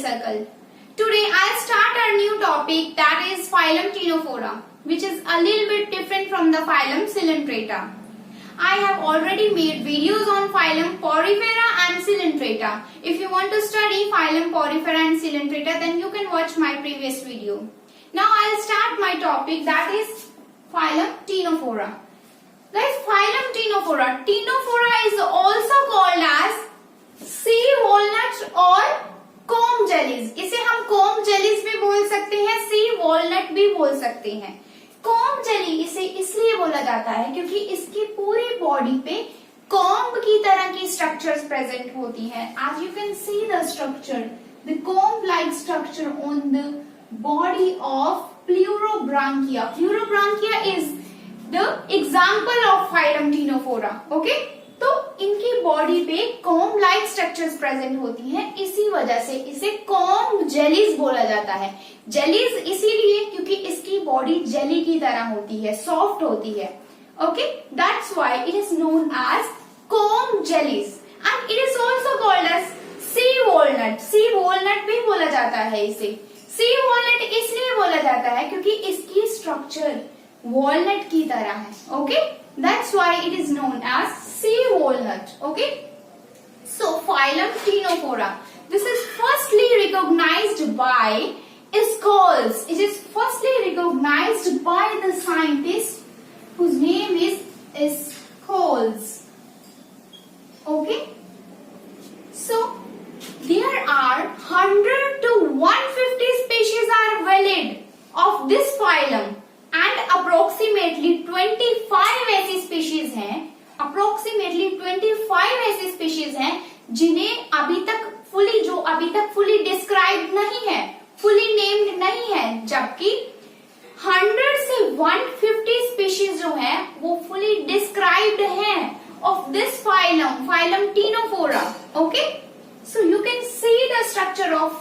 circle. Today I'll start our new topic, that is phylum Ctenophora, which is a little bit different from the phylum Coelenterata. I have already made videos on phylum Porifera and Coelenterata. If you want to study phylum Porifera and Coelenterata, then you can watch my previous video. Now I'll start my topic, that is phylum Ctenophora. Guys, phylum Ctenophora. Ctenophora is also called as sea walnut और comb jellies. इसे हम comb jellies भी बोल सकते हैं, sea walnut भी बोल सकते हैं. comb jelly इसे इसलिए बोला जाता है क्योंकि इसकी पूरी बॉडी पे comb की तरह की स्ट्रक्चर्स प्रेजेंट होती हैं. As you can see the structure, the comb-like structure on the body of Pleurobranchia. Pleurobranchia is the example of phylum Ctenophora. Okay? तो इनकी बॉडी पे कॉम्ब लाइक स्ट्रक्चर्स प्रेजेंट होती हैं, इसी वजह से इसे कॉम्ब जेलीज बोला जाता है. जेलीज इसीलिए क्योंकि इसकी बॉडी जेली की तरह होती है, सॉफ्ट होती है. Okay, that's why it is known as comb jellies and it is also called as sea walnut. Sea walnut भी बोला जाता है इसे. सी वॉलनट इसलिए बोला जाता है क्योंकि इसकी स्ट्रक्चर वॉलनट की तरह है. Okay, that's why it is known as sea walnut. Okay, so phylum Ctenophora, this is firstly recognized by Scholes. It is firstly recognized by the scientist whose name is Scholes. Okay, so there are 100 to 150 species are valid of this phylum and approximately 25 ऐसी species हैं, approximately 25 ऐसी species हैं जिन्हें अभी तक fully describe नहीं है, fully named नहीं है, जबकि 100 से 150 स्पीशीज जो हैं वो फुली डिस्क्राइब्ड हैं of this phylum Ctenophora. Okay, so you can see the structure of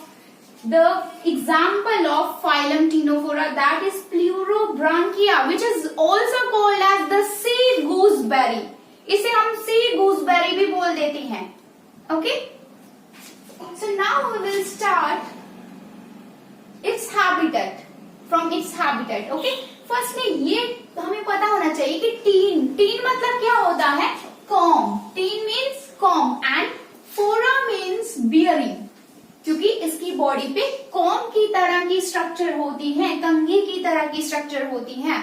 the example of phylum Ctenophora, that is Pleurobranchia, which is also called as the sea gooseberry. इसे हम सी gooseberry भी बोल देते हैं. Okay, so now we will start its habitat from its habitat. Okay, firstly ये हमें पता होना चाहिए कि टीन मतलब क्या होता है, comb. Tin means comb and फोरा मीन्स बियरिंग, क्योंकि इसकी बॉडी पे कॉम्ब की तरह की स्ट्रक्चर होती है, कंघी की तरह की स्ट्रक्चर होती है.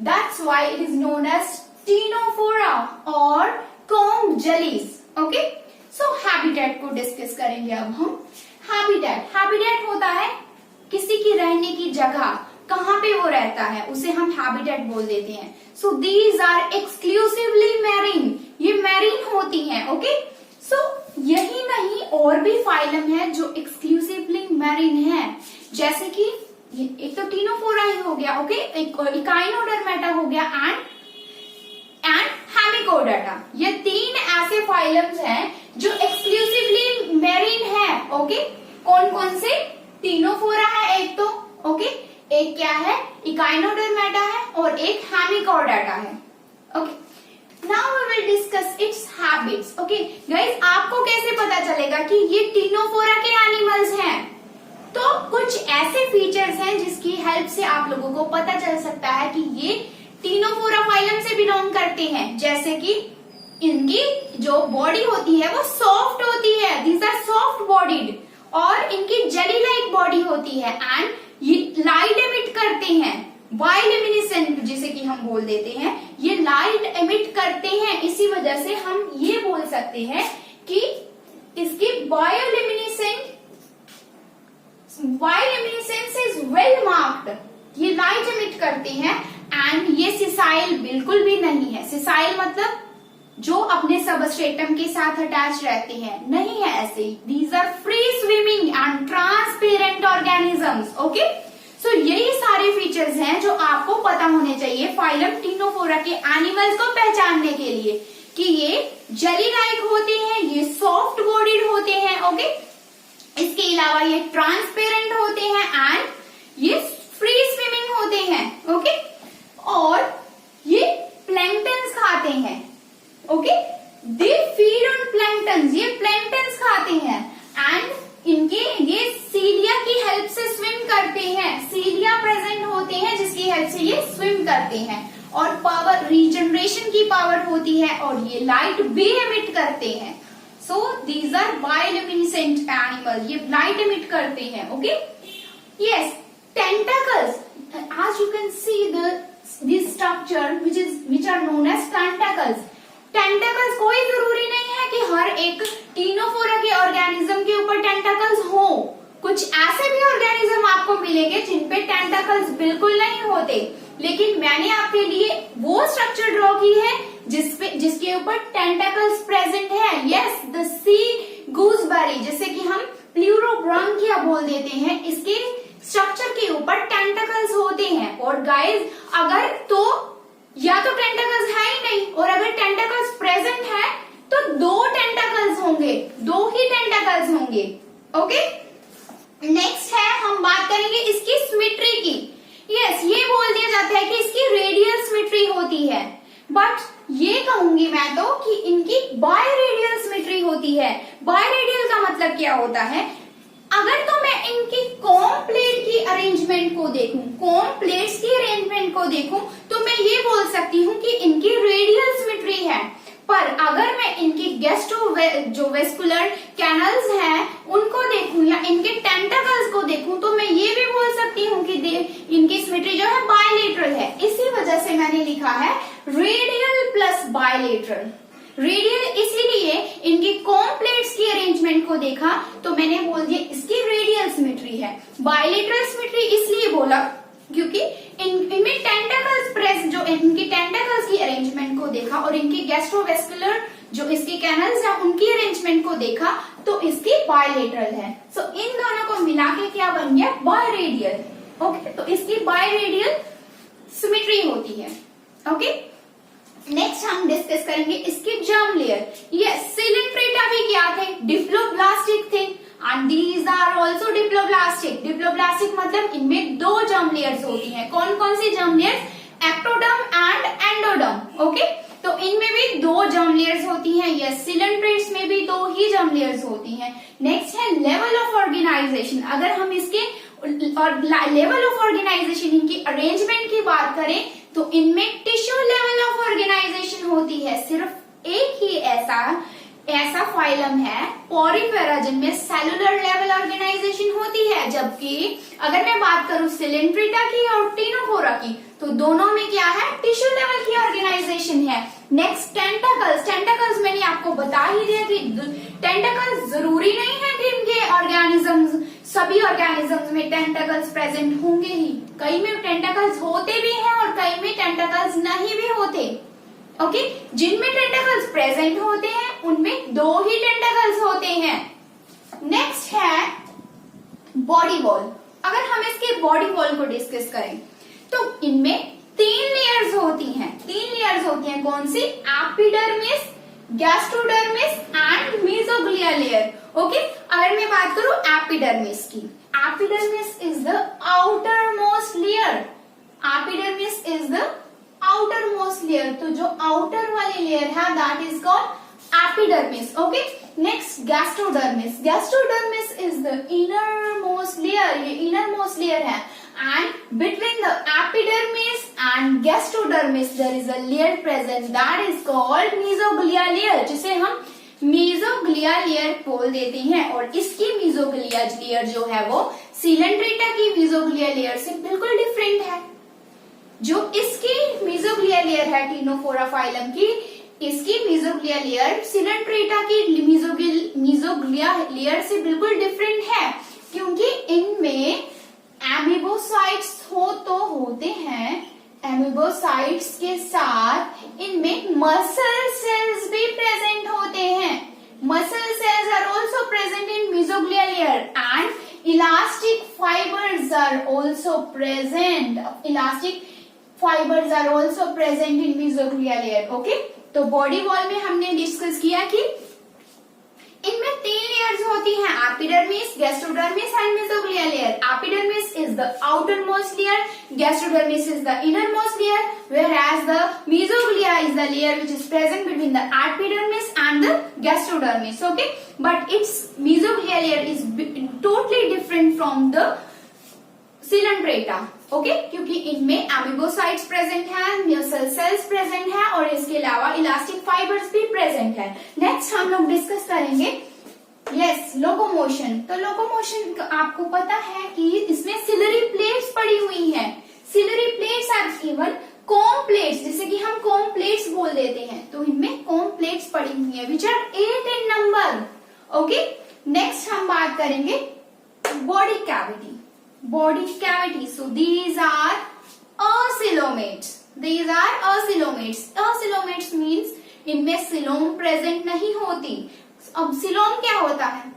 That's why it is known as Ctenophora और comb jellies. Okay, so habitat को डिस्कस करेंगे अब हम. हैबिटेट होता है किसी की रहने की जगह, कहाँ पे वो रहता है उसे हम हैबिटेट बोल देते हैं. So these are exclusively marine. ये मैरीन होती हैं. ओके, सो यही नहीं और भी फाइलम है जो एक्सक्लूसिवली मैरीन है, जैसे कि एक तो टीनोफोरा ही हो गया. ओके, एक इकाइनोडर्मेटा हो गया एंड हेमिकोडाटा. ये तीन ऐसे फाइलम्स हैं जो एक्सक्लूसिवली मैरीन है. ओके, कौन कौन से? टीनोफोरा है एक तो. ओके, एक क्या है, इकाइनोडर्मेटा है और एक हेमिकोडाटा है. Okay, now we will discuss its habits. Okay guys, आपको कैसे पता चलेगा कि ये टीनोफोरा के एनिमल्स हैं? तो कुछ ऐसे फीचर्स हैं जिसकी हेल्प से आप लोगों को पता चल सकता है कि ये टीनोफोरा फाइलम से बिलोंग करते हैं. जैसे कि इनकी जो बॉडी होती है वो सॉफ्ट होती है, दीज आर सॉफ्ट बॉडीड, और इनकी जेली लाइक बॉडी होती है एंड ये लाइट एमिट करते हैं, बायोल्यूमिनेसेंट जिसे कि हम बोल देते हैं. ये लाइट एमिट करते हैं, इसी वजह से हम ये बोल सकते हैं कि इसकी बायोल्यूमिनेसेंस इज वेल मार्क्ड. ये लाइट एमिट करते हैं एंड ये सिसाइल बिल्कुल भी नहीं है. सिसाइल मतलब जो अपने सबस्ट्रेटम के साथ अटैच रहते हैं, नहीं है ऐसे. These are free swimming and transparent organisms. Okay, so यही सारे फीचर्स हैं जो आपको पता होने चाहिए फाइलम टीनोफोरा के एनिमल्स को पहचानने के लिए, कि ये जेली लाइक होते हैं, ये सॉफ्ट बॉडीड होते हैं. ओके, इसके अलावा ये ट्रांसपेरेंट होते हैं एंड ये फ्री स्विमिंग होते हैं. ओके, और ये प्लैंक्टन्स खाते हैं. Okay, they feed on planktons, ये प्लैंक्टन्स खाते हैं एंड इनके ये सी करते हैं और पावर रीजनरेशन की पावर होती है और ये लाइट भी एमिट करते हैं. So these are bioluminescent animal, ये लाइट एमिट करते हैं. Okay, yes, tentacles, as you can see this structure which are known as tentacles. Tentacles कोई जरूरी नहीं है कि हर एक टीनोफोरा के ऑर्गेनिज्म के ऊपर टेंटाकल्स हो. कुछ ऐसे भी ऑर्गेनिज्म आपको मिलेंगे जिनपे टेंटाकल्स बिल्कुल नहीं होते, लेकिन मैंने आपके लिए वो स्ट्रक्चर ड्रॉ की है जिसके ऊपर टेंटाकल्स प्रेजेंट है. यस, द सी गूसबेरी, जैसे कि हम प्लूरोब्रांकिया बोल देते हैं, इसके स्ट्रक्चर के ऊपर टेंटाकल्स होते हैं. और गाइस, अगर तो या तो टेंटाकल्स है ही नहीं, और अगर टेंटाकल्स प्रेजेंट है तो दो टेंटाकल्स होंगे, दो ही टेंटाकल्स होंगे. ओके, नेक्स्ट है, हम बात करेंगे इसकी सिमेट्री की. यस, ये बोल दिया जाता है कि इसकी रेडियल सिमेट्री होती है, बट ये कहूंगी मैं तो कि इनकी बायरेडियल सिमेट्री होती है. बायरेडियल का मतलब क्या होता है? अगर तो मैं इनकी कॉम प्लेट की अरेंजमेंट को देखूं, कॉम प्लेट्स की अरेंजमेंट को देखूं, तो मैं ये बोल सकती हूँ कि इनकी रेडियल सिमेट्री है. पर अगर मैं इनकी जो वेस्कुलर कैनल्स हैं उनको देखूं या इनके टेंटाकल्स को देखूं, तो मैं ये भी बोल सकती हूँ कि इनकी सिमेट्री जो है बायलेटरल है. इसी वजह से मैंने लिखा है रेडियल प्लस बायलेटरल. रेडियल इसीलिए इनकी कॉम प्लेट्स की अरेंजमेंट को देखा तो मैंने बोल दिया इसकी रेडियल सिमेट्री है. बायलेटरल सिमेट्री इसलिए बोला क्योंकि इनमें टेंटाकल्स प्रेजेंट, जो इनकी टेंटाकल्स की अरेंजमेंट को देखा और इनकी गैस्ट्रोवेस्कुलर जो इसके कैनल्स है उनकी अरेंजमेंट को देखा तो इसकी बायलेटरल है. सो इन दोनों को मिला के क्या बन गया? बायरेडियल. ओके, तो इसकी बायरेडियल सिमेट्री होती है. ओके, नेक्स्ट हम डिस्कस करेंगे इसकी जर्म लेयर. यस, सिलेंट्रेटा भी क्या थे? डिप्लोब्लास्टिक थे, and these are also diploblastic. Diploblastic मतलब इनमें दो जर्म लेयर्स होती हैं. कौन कौन सी germ layers? Ectoderm and endoderm. Okay, तो इनमें भी दो जर्म लेयर्स होती हैं. यस, सिलेंट्रेट्स में भी दो ही जर्म लेयर्स होती हैं. नेक्स्ट है लेवल ऑफ ऑर्गेनाइजेशन. अगर हम इसके लेवल ऑफ ऑर्गेनाइजेशन, इनकी अरेंजमेंट की बात करें तो इनमें टिश्यू लेवल ऑफ ऑर्गेनाइजेशन होती है. सिर्फ एक ही ऐसा फाइलम है पोरिफेरा जिनमें सेलुलर लेवल ऑर्गेनाइजेशन होती है, जबकि अगर मैं बात करूं सिलेंट्रेटा की और टीनोफोरा की तो दोनों में क्या है? टिश्यू लेवल की ऑर्गेनाइजेशन है. Next tentacles. टेंटाकल्स मैंने आपको बता ही दिया कि टेंटाकल्स जरूरी नहीं है कि इनके ऑर्गेनिजम्स, सभी ऑर्गेनिजम्स में टेंटाकल्स प्रेजेंट होंगे ही. कई में टेंटाकल्स होते भी हैं और कई में टेंटाकल्स नहीं भी होते. ओके, जिनमें टेंटाकल्स प्रेजेंट होते हैं उनमें दो ही टेंटाकल्स होते हैं. नेक्स्ट है बॉडी वॉल. अगर हम इसके बॉडी वॉल को डिस्कस करें तो इनमें तीन लेयर्स होती हैं. तीन लेयर्स होती हैं. कौन सी? Epidermis, gastrodermis and mesoglea layer. Okay, अगर मैं बात करूं एपिडर्मिस की, epidermis is the outer most layer. Epidermis is the outer most layer. तो जो आउटर वाली लेयर है that is called epidermis. Okay, next gastrodermis. Gastrodermis is the inner most layer. ये इनर मोस्ट लेयर है. And between the epidermis and gastrodermis there is a layer present that is called mesoglial layer, जिसे हम mesoglea layer बोल देते हैं. और इसकी mesoglea layer जो है वो सिलेंट्रेटा की मेसोग्लिया लेयर से बिल्कुल डिफरेंट है. जो इसकी मेसोग्लिया लेयर है टीनोफोरा फाइलम की, इसकी मेसोग्लिया लेयर सिलेंट्रेटा की मेसोग्लिया लेयर से बिल्कुल डिफरेंट है, क्योंकि इनमें एमिबोसाइट्स तो होते हैं. एमिबोसाइट्स के साथ इनमें मसल सेल्स भी प्रेजेंट होते हैं. Muscle cells are also present in mesoglea layer and elastic fibers are also present. Elastic fibers are also present in mesoglea layer. Okay, तो बॉडी वॉल में हमने डिस्कस किया कि इनमें तीन लेयर्स होती हैं, epidermis, gastrodermis and mesoglea layer. Epidermis is the outer most layer, gastrodermis is the innermost layer, whereas the mesoglia is the layer which is present between the epidermis and the gastrodermis. Okay, but its mesoglia layer is totally different from the Coelenterata, okay, क्योंकि इनमें एमिबोसाइट्स present है, म्यूसल sales present है और इसके अलावा elastic fibres भी present है। Next हम लोग डिस्कस करेंगे यस लोकोमोशन। तो लोकोमोशन आपको पता है कि इसमें सिलरी प्लेट्स पड़ी हुई है। Ciliary plates are given comb plates, जैसे कि हम कॉम प्लेट्स बोल देते हैं, तो इनमें कॉम प्लेट्स पड़ी हुई है which are 8 in number, okay. Next हम बात करेंगे body cavity. Body cavity, so these are acoelomates, these are acoelomates. Acoelomates means इनमें सिलोम प्रेजेंट नहीं होती। अब सिलोम क्या होता है?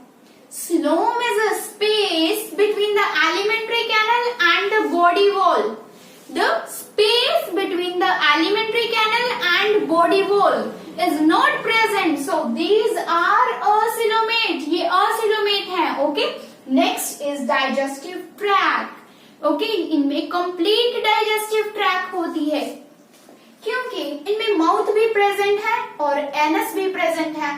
Coelom is a space between the alimentary canal and the body wall. The space between the alimentary canal and body wall is not present, so these are acoelomate. ये acoelomate है, okay. Next is digestive tract, okay. इनमें complete digestive tract होती है क्योंकि इनमें mouth भी present है और एनस भी प्रेजेंट है,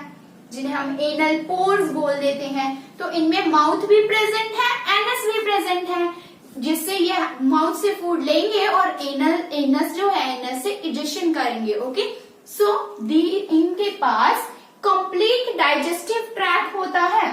जिन्हें हम एनल पोर्स बोल देते हैं। तो इनमें माउथ भी प्रेजेंट है, एनस भी प्रेजेंट है, जिससे ये माउथ से फूड लेंगे और एनस जो है एनस से इजेक्शन करेंगे, ओके। सो इनके पास कंप्लीट डाइजेस्टिव ट्रैक्ट होता है।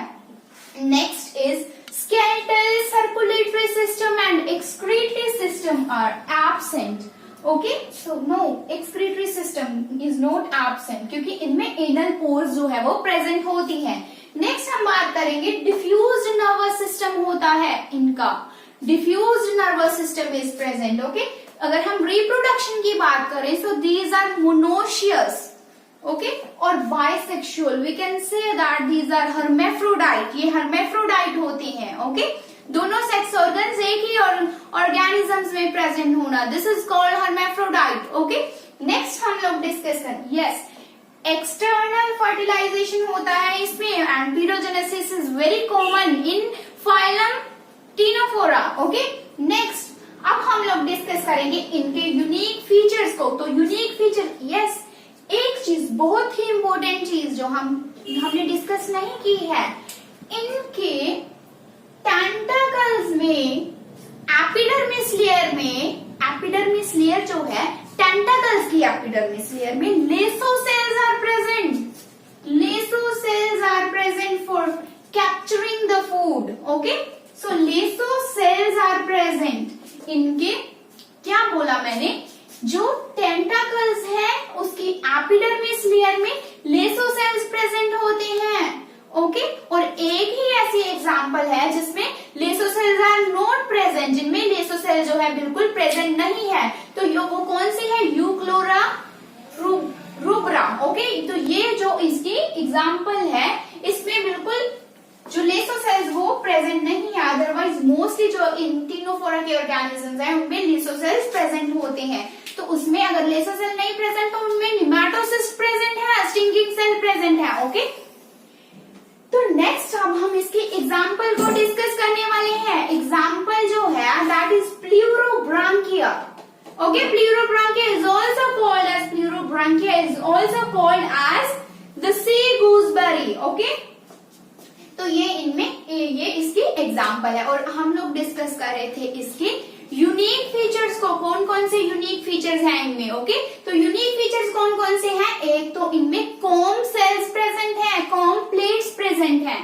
Next is skeletal, circulatory system and excretory system are absent, okay. So no, excretory system is not absent क्योंकि इनमें एनल पोर्स जो है वो प्रेजेंट होती है। नेक्स्ट हम बात करेंगे डिफ्यूज्ड नर्वस सिस्टम होता है इनका। Diffused nervous system is present, okay. अगर हम रिप्रोडक्शन की बात करें so these are monoecious, okay, और bisexual. We can say that these are hermaphrodite, ये हर्मेफ्रोडाइट होती हैं, ओके। दोनों सेक्स ऑर्गन्स एक ही ऑर्गेनिजम्स में प्रेजेंट होना, this is called hermaphrodite, okay. Next हम लोग डिस्कस करें यस एक्सटर्नल फर्टिलाइजेशन होता है इसमें, and pyrogenesis is very common in phylum Ctenophora, okay. Next अब हम लोग डिस्कस करेंगे इनके यूनिक फीचर्स को। तो यूनिक फीचर यस, एक चीज बहुत ही इंपॉर्टेंट चीज जो हमने डिस्कस नहीं की है, इनके टेंटाकल्स में एपिडर्मिस लेयर जो है टेंटाकल्स की एपिडर्मिस लेयर में lasso cells are present. Lasso cells are present for capturing the food, okay. So lasso cells are present. इनके क्या बोला मैंने, जो टेंटाकल्स है उसकी एपिडर्मिस लेयर में लेसोसेल्स प्रेजेंट होते हैं, ओके। और एक ही ऐसी एग्जांपल है जिसमें लेसोसेल्स आर नॉट प्रेजेंट, जिनमें लेसोसेल जो है बिल्कुल प्रेजेंट नहीं है। तो वो कौन सी है? यूक्लोरा रूब्रा, ओके। तो ये जो इसकी एग्जांपल है इसमें बिल्कुल जो लेसोसेल्स वो प्रेजेंट नहीं है, अदरवाइज मोस्टली जो टीनोफोरा के ऑर्गेनिजम्स हैं उनमें लेसोसेल्स प्रेजेंट होते हैं। तो उसमें अगर लेसोसेल नहीं प्रेजेंट तो उनमें निमेटोसिस्ट प्रेजेंट है, स्टिंगिंग सेल प्रेजेंट है, ओके। तो नेक्स्ट अब हम इसके एग्जाम्पल को डिस्कस करने वाले हैं। एग्जाम्पल जो है that is Pleurobrachia, okay. Pleurobrachia is also called as the sea gooseberry, okay. तो ये इसकी एग्जाम्पल है और हम लोग डिस्कस कर रहे थे इसके यूनिक फीचर्स को। कौन कौन से यूनिक फीचर्स हैं इनमें, ओके। तो यूनिक फीचर्स कौन कौन से हैं? एक तो इनमें कॉम सेल्स प्रेजेंट है, कॉम प्लेट्स प्रेजेंट है,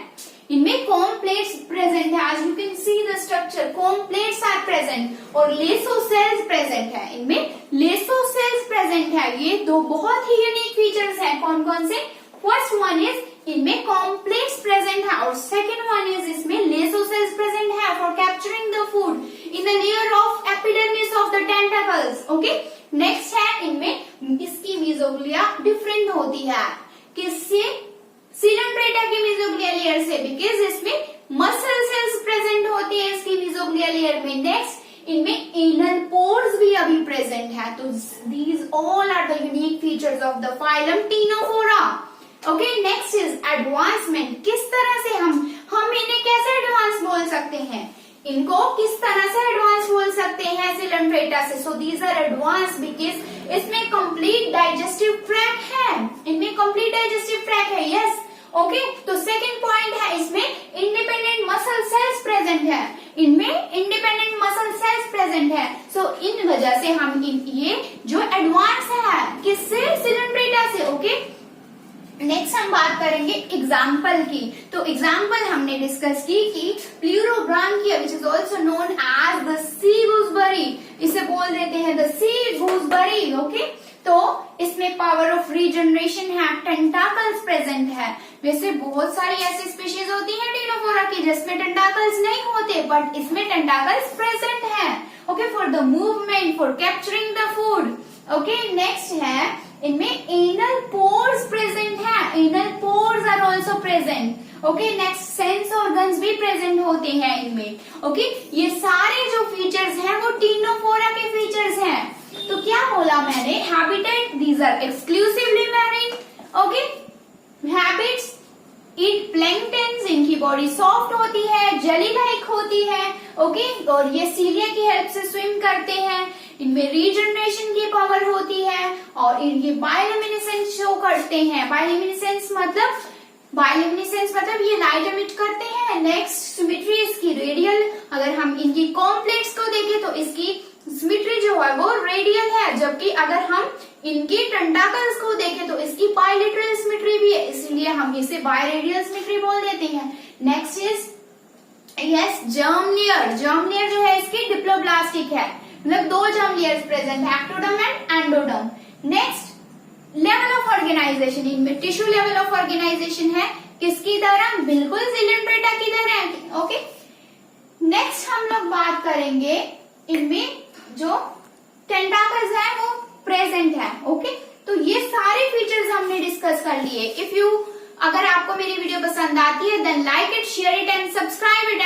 इनमें कॉम प्लेट्स प्रेजेंट है। As you can see the structure, comb plates are present और लेसोसेल्स प्रेजेंट है, इनमें लेसोसेल्स प्रेजेंट है। ये दो बहुत ही यूनिक फीचर्स हैं। कौन कौन से? फर्स्ट वन इज इनमें कॉम्प्लेक्स प्रेजेंट है और सेकेंड वन इज इसमें लेसोसेल्स प्रेजेंट है for capturing the food in the layer of epidermis of the tentacles, okay. Next है इनमें इसकी मीजोग्लिया डिफरेंट होती है, किससे? सिलेंट्रेटा की मीजोग्लिया लेयर से, बिकॉज इसमें मसल सेल्स प्रेजेंट होती है इसकी मीजोग्लिया लेयर में। नेक्स्ट इनमें एनल पोर्स भी अभी प्रेजेंट है। तो these all are the unique features of the phylum Ctenophora, okay. Next is advancement. किस तरह से हम इन्हें कैसे एडवांस बोल सकते हैं? इनको किस तरह से एडवांस बोल सकते हैं सिलेंट्रेटा से? So these are advance because इसमें कंप्लीट डाइजेस्टिव ट्रैक्ट है, इनमें कंप्लीट डाइजेस्टिव ट्रैक्ट है, यस, ओके। तो सेकंड पॉइंट है इसमें इंडिपेंडेंट मसल सेल्स प्रेजेंट है। इनमें इंडिपेंडेंट मसल सेल्स प्रेजेंट है। सो इन वजह से हम ये जो एडवांस है किससे, सिलेंट्रेटा से। ओके, नेक्स्ट हम बात करेंगे एग्जाम्पल की। तो एग्जाम्पल हमने डिस्कस की कि Pleurobrachia which is also known as the sea gooseberry, इसे बोल देते हैं द सी गूसबेरी। ओके, तो इसमें पावर ऑफ रीजनरेशन है, टेंटाकल्स प्रेजेंट है। वैसे बहुत सारी ऐसी स्पीशीज होती है टीनोफोरा की जिसमें टेंटाकल्स नहीं होते, बट इसमें टेंटाकल्स प्रेजेंट है। Okay, for the movement, for capturing the food. Okay, next है इनमें एनल पोर्स प्रेजेंट है, anal pores are also present. Okay, next sense organs भी प्रेजेंट होते हैं इनमें। ओके, ये सारे जो फीचर्स हैं वो टीनोफोरा के फीचर्स हैं। तो क्या बोला मैंने, habitat these are exclusively marine. Okay, habits, eat planktons, इनकी बॉडी सॉफ्ट होती है, जेली लाइक होती है। ओके, और ये सीलिया की हेल्प से स्विम करते हैं। इनमें रीजनरेशन की पावर होती है और इनकी बायोल्यूमिनेसेंस शो करते हैं। बायोल्यूमिनेसेंस मतलब ये लाइट एमिट करते हैं। नेक्स्ट, सिमेट्री इसकी रेडियल, अगर हम इनकी कॉम्प्लेक्स को देखें तो इसकी सिमेट्री जो है वो रेडियल है, जबकि अगर हम इनकी टेंटाकल्स को देखें तो इसकी बायलेटरल सिमेट्री भी है, इसलिए हम इसे बायरेडियल सिमेट्री बोल देते हैं। Next is germ layer. Germ layer जो है इसकी डिप्लोब्लास्टिक है, मतलब दो जर्म लेयर्स प्रेजेंट है, ectoderm and endoderm. Next, level of organization, इनमें टिश्यू लेवल ऑफ ऑर्गेनाइजेशन है, किसकी तरह, बिल्कुल सिलेंट्रेटा की तरह। ओके, नेक्स्ट हम लोग बात करेंगे इनमें जो टेंटाकल्स है वो प्रेजेंट है। ओके, तो ये सारे फीचर्स हमने डिस्कस कर लिए। अगर आपको मेरी वीडियो पसंद आती है then like it, share it and subscribe it.